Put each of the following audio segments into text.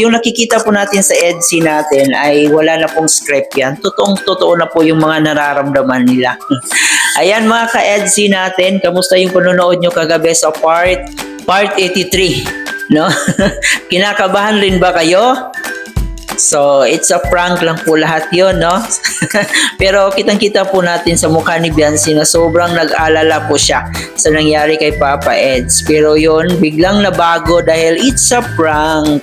Yung nakikita po natin sa EDC natin ay wala na pong script yan. Totoong-totoo na po yung mga nararamdaman nila. Ayan mga ka-EDC natin, kamusta yung panonood nyo kagabi sa part 83? No? Kinakabahan rin ba kayo? So, it's a prank lang po lahat yun, no? Pero kitang-kita po natin sa mukha ni Biancy na sobrang nag-alala po siya sa nangyari kay Papa Eds. Pero yun, biglang nabago dahil it's a prank.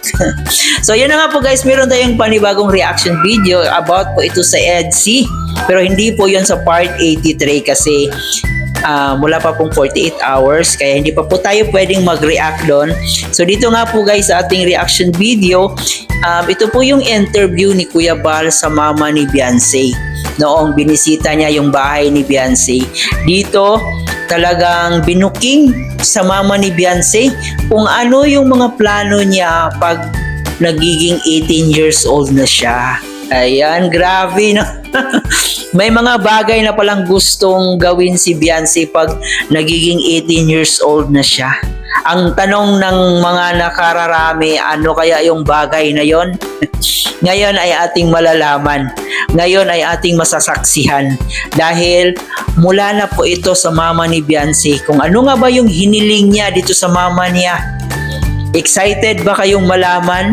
So, yun na nga po guys, meron tayong panibagong reaction video about po ito sa Edsy. Pero hindi po yun sa part 83 kasi mula pa pong 48 hours kaya hindi pa po tayo pwedeng mag-react doon. So dito nga po guys sa ating reaction video, ito po yung interview ni Kuya Bal sa mama ni Biancy noong binisita niya yung bahay ni Biancy. Dito talagang binuking sa mama ni Biancy kung ano yung mga plano niya pag nagiging 18 years old na siya. Ayan, grabe no. May mga bagay na palang gustong gawin si Biancy pag nagiging 18 years old na siya. Ang tanong ng mga nakararami, ano kaya yung bagay na yon? Ngayon ay ating malalaman. Ngayon ay ating masasaksihan. Dahil mula na po ito sa mama ni Biancy. Kung ano nga ba yung hiniling niya dito sa mama niya. Excited ba kayong malaman?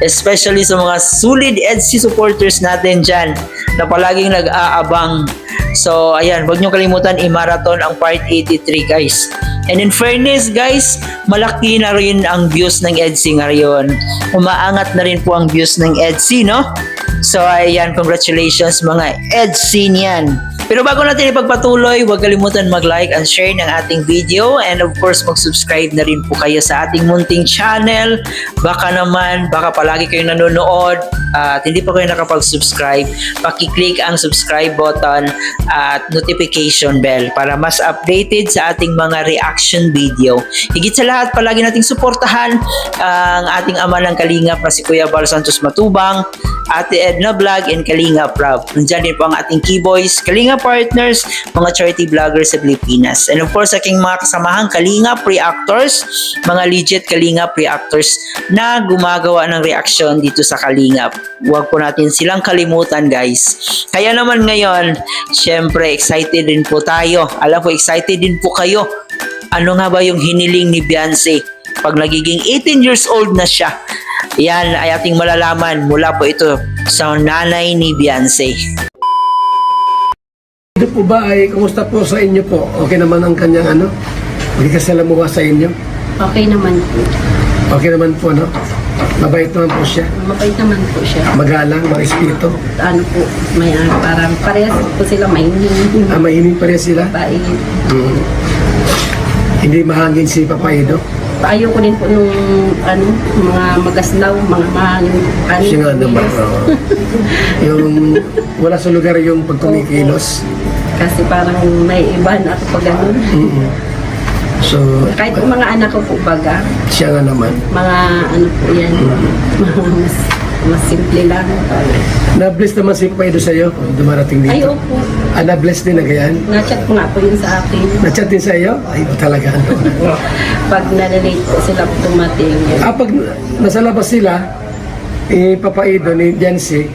Especially sa mga solid Edsy supporters natin dyan na palaging nag-aabang. So, ayan, huwag nyo kalimutan i-marathon ang part 83 guys. And in fairness guys, malaki na rin ang views ng Edsy ngayon. Umaangat na rin po ang views ng Edsy, no? So, ayan, congratulations mga Edsy niyan. Pero bago natin ipagpatuloy, huwag kalimutan mag-like and share ng ating video and of course mag-subscribe na rin po kayo sa ating munting channel. Baka palagi kayong nanonood at hindi pa kayo nakapag-subscribe, paki-click ang subscribe button at notification bell para mas updated sa ating mga reaction video. Higit sa lahat, palagi nating suportahan ang ating ama ng Kalingap na si Kuya Bal Santos Matubang, Ate Edna Vlog and Kalingap Rob. Nandiyan din po ang ating keyboys, Kalingap partners, mga charity vloggers sa Pilipinas. And of course, aking mga kasamahang Kalingap reactors, mga legit Kalingap reactors na gumagawa ng reaction dito sa Kalingap. Huwag po natin silang kalimutan guys. Kaya naman ngayon, syempre excited din po tayo. Alam ko excited din po kayo. Ano nga ba yung hiniling ni Biancy pag nagiging 18 years old na siya? Yan ay ating malalaman mula po ito sa nanay ni Biancy. Ito po ba ay kumusta po sa inyo po? Okay naman ang kanyang magkasalamuha sa inyo? Okay naman po. Okay naman po, no? Mabait naman po siya. Mabait naman po siya. Magalang, mga espiritu. Ano po, may parang parehas po sila mahinig. Mahinig pa rin sila? Bait. Hindi mahangin si Papa Edo? Ayoko din po nung mga magaslaw, mga mahangin. Siya nga naman. Yung wala sa lugar yung pagkumikilos. Kasi parang may iba na ako pag ganun. So, Kahit po mga anak ko po baga, siya nga naman. mga po yan, mas simple lang. Na-bless naman si Papa Edo sa'yo dumarating dito. Ay, opo. Na-bless din na ganyan. Na-chat ko nga po yun sa akin. Na-chat din sa'yo? Ay, talaga. Pag nalilate po sila po dumating. Pag nasa labas sila, Papa Edo ni Jancy,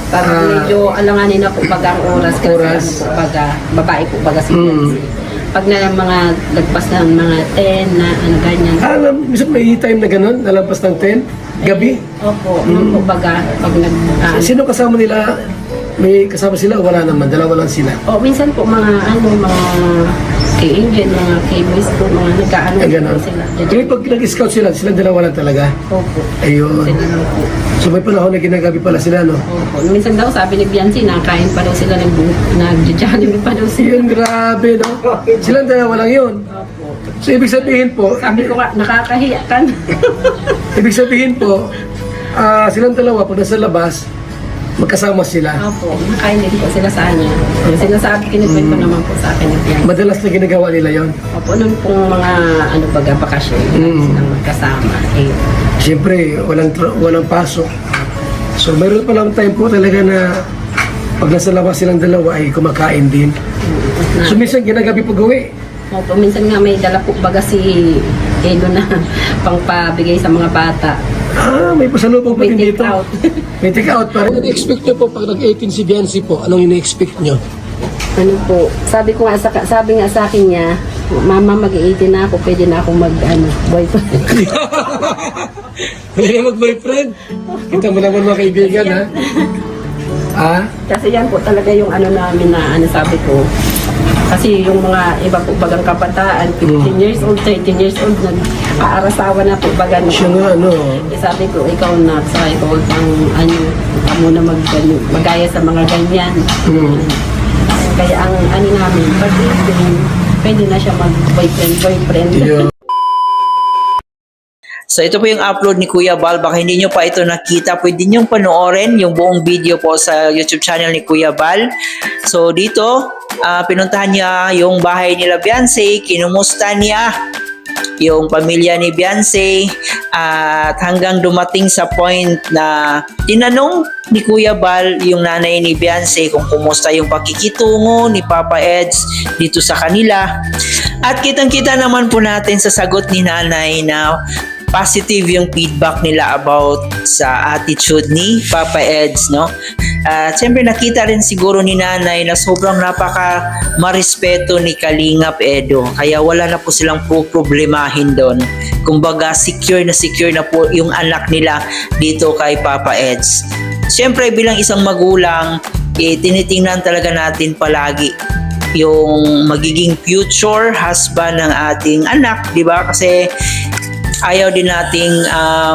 Pag medyo alanganin ako baga ang oras kasi baga, babae po baga si Nancy. Pag na mga lagpas ng mga 10 na ganyan. alam, minsan may time na gano'n, nalampas ng 10, gabi. Opo, po baga pag Sino kasama nila? May kasama sila o wala naman? Dalawa lang sila. minsan po mga mga kay Angel, mga kay Boys po, mga nagkaano Ay, po gano'n. sila. Kaya pag nag-scout sila, silang dalawa lang talaga. Opo. Ayun. Sila lang po. So may panahon na ginagabi pala sila, no? Opo. Minsan daw sabi ni Biancy, nakain pa daw sila, nag-jogging pa daw sila. Yun, grabe, no? Silang dalawa lang yun. Opo. So ibig sabihin po, Sabi ko nga, nakakahiya ka na. ibig sabihin po, silang dalawa pag nasa labas, magkasama sila. Opo, nakain din po sila sa kanya. Sinasabi, kinikwento naman po sa akin ng Biancy. Madalas na ginagawa nila yon. Opo, noon pong mga baga bakasyon, silang magkasama. Siyempre, walang pasok. So mayroon pa lang time po talaga na pag nasa labas silang dalawa ay kumakain din. So minsan ginagabi pag uwi. Opo, minsan nga may dala po baga si kilo na pangpabigay sa mga bata. May pasalubong pa May din take dito. out. May take out pa rin. Ano-expect nyo po pag nag-18 si Biancy po? Anong ina-expect nyo? Ano po, sabi nga sa akin niya, mama mag-18 na ako, pwede na ako boyfriend. Pwede na mag-boyfriend? Kita mo naman mga kaibigan, ha? Ah? Kasi yan po talaga yung namin na sabi ko. Kasi yung mga iba po bagang kabataan, 15 years old, 13 years old, nag-aarasawa na po baga. Siya nga, Sabi ko, ikaw na, sa ikaw ang muna magaya sa mga ganyan. Kaya ang namin, pag pwede na siya mag-boyfriend. Yeah. So ito po yung upload ni Kuya Bal. Baka hindi nyo pa ito nakita, pwede nyo panoorin yung buong video po sa YouTube channel ni Kuya Bal. So dito, pinuntahan niya yung bahay nila Biancy, kinumusta niya yung pamilya ni Biancy, at hanggang dumating sa point na tinanong ni Kuya Bal yung nanay ni Biancy kung kumusta yung pakikitungo ni Papa Eds dito sa kanila. At kitang-kita naman po natin sa sagot ni nanay na positive yung feedback nila about sa attitude ni Papa Eds, no? At siyempre nakita rin siguro ni nanay na sobrang napaka marespeto ni Kalingap Edo, kaya wala na po silang problemahin doon. Kumbaga secure na po yung anak nila dito kay Papa Eds. Siyempre bilang isang magulang, tinitingnan talaga natin palagi yung magiging future husband ng ating anak, di ba? Kasi ayaw din nating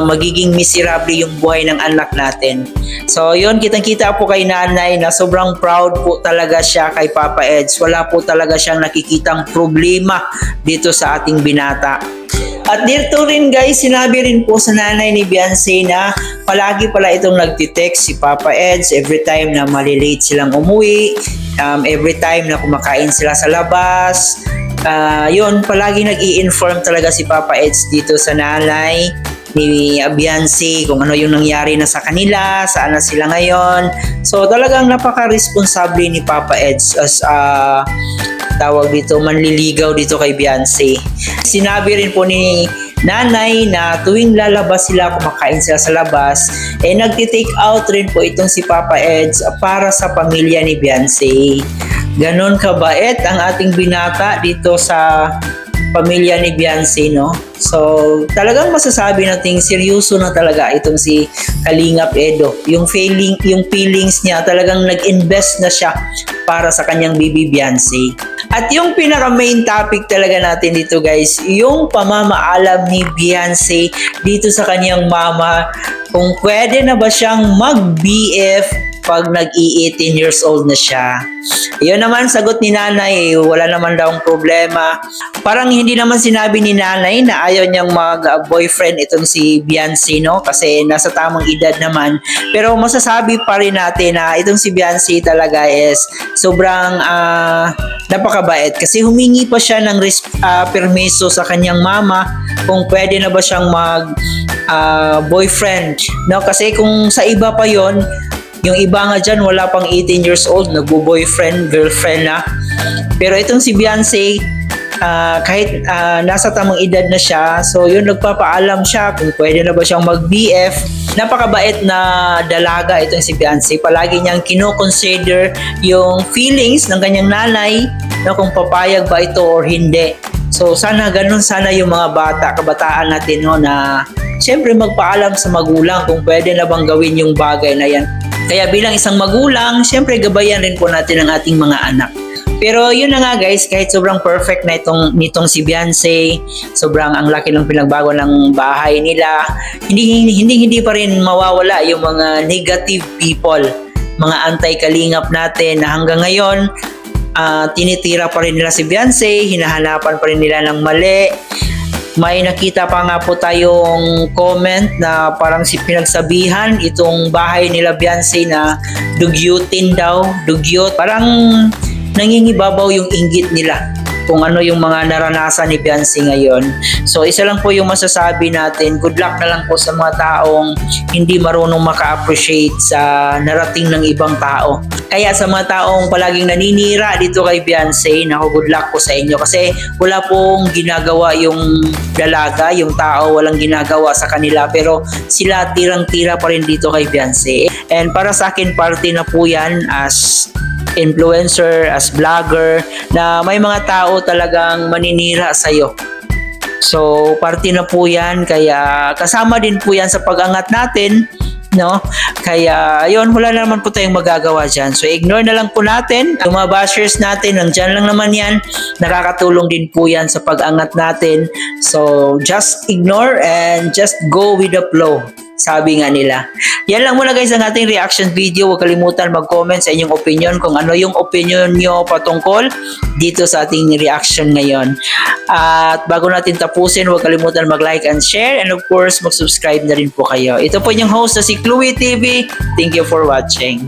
magiging miserable yung buhay ng anak natin. So yun, kitang-kita po kay nanay na sobrang proud po talaga siya kay Papa Eds. Wala po talaga siyang nakikitang problema dito sa ating binata. At dito rin guys, sinabi rin po sa nanay ni Biancy na palagi pala itong nagtitext si Papa Eds every time na malilate silang umuwi, every time na kumakain sila sa labas. Yun, palagi nag-i-inform talaga si Papa Eds dito sa nanay ni Biancy kung ano yung nangyari na sa kanila, saan na sila ngayon. So talagang napaka-responsable ni Papa Eds as tawag dito, manliligaw dito kay Biancy. Sinabi rin po ni nanay na tuwing lalabas sila, kumakain sila sa labas, nagti-take out rin po itong si Papa Eds para sa pamilya ni Biancy. Ganon kabait ang ating binata dito sa pamilya ni Biancy, no? So, talagang masasabi nating seryoso na talaga itong si Kalingap Edo. Yung feelings niya, talagang nag-invest na siya para sa kanyang baby Biancy. At yung pinaka main topic talaga natin dito guys, yung pamamaalam ni Biancy dito sa kanyang mama, kung pwede na ba siyang mag-BF pag nag-18 years old na siya. Yun naman, sagot ni nanay, wala naman daw problema. Parang hindi naman sinabi ni nanay na ayaw niyang mag-boyfriend itong si Biancy, no? Kasi nasa tamang edad naman. Pero masasabi pa rin natin na itong si Biancy talaga is sobrang napakabait. Kasi humingi pa siya ng permiso sa kanyang mama kung pwede na ba siyang boyfriend, no? Kasi kung sa iba pa yon, yung iba nga dyan, wala pang 18 years old, nagbo-boyfriend, girlfriend na. Pero itong si Biancy, kahit nasa tamang edad na siya, so yun, nagpapaalam siya kung pwede na ba siyang mag-BF. Napakabait na dalaga itong si Biancy. Palagi niyang kino-consider yung feelings ng kanyang nanay na kung papayag ba ito or hindi. So sana ganun sana yung mga kabataan natin, no, na siyempre magpaalam sa magulang kung pwede na bang gawin yung bagay na yan. Kaya bilang isang magulang, siyempre gabayan rin po natin ang ating mga anak. Pero yun na nga guys, kahit sobrang perfect na nitong si Biancy, sobrang ang laki ng pinagbago ng bahay nila, hindi pa rin mawawala yung mga negative people, mga anti-kalingap natin na hanggang ngayon, tinitira pa rin nila si Biancy, hinahanapan pa rin nila ng mali. May nakita pa nga po tayong comment na parang pinagsabihan itong bahay nila Biancy na dugyutin daw, dugyot. Parang nangingibabaw yung inggit nila kung ano yung mga naranasan ni Beyonce ngayon. So isa lang po yung masasabi natin, good luck na lang po sa mga taong hindi marunong maka-appreciate sa narating ng ibang tao. Kaya sa mga taong palaging naninira dito kay Beyonce, naku, good luck po sa inyo kasi wala pong ginagawa yung dalaga, yung tao, walang ginagawa sa kanila, pero sila tirang-tira pa rin dito kay Beyonce. And para sa akin, party na po yan as influencer, as vlogger, na may mga tao talagang maninira sa'yo. So, party na po yan, kaya kasama din po yan sa pag-angat natin, no? Kaya, ayun, wala na naman po tayong magagawa dyan. So, ignore na lang po natin. Yung mga bashers natin, nandyan lang naman yan. Nakakatulong din po yan sa pag-angat natin. So, just ignore and just go with the flow. Sabi nga nila. Yan lang muna guys ang ating reaction video. Huwag kalimutan mag-comment sa inyong opinion kung ano yung opinion nyo patungkol dito sa ating reaction ngayon. At bago natin tapusin, huwag kalimutan mag-like and share, and of course mag-subscribe na rin po kayo. Ito po yung host na si Chloe TV. Thank you for watching.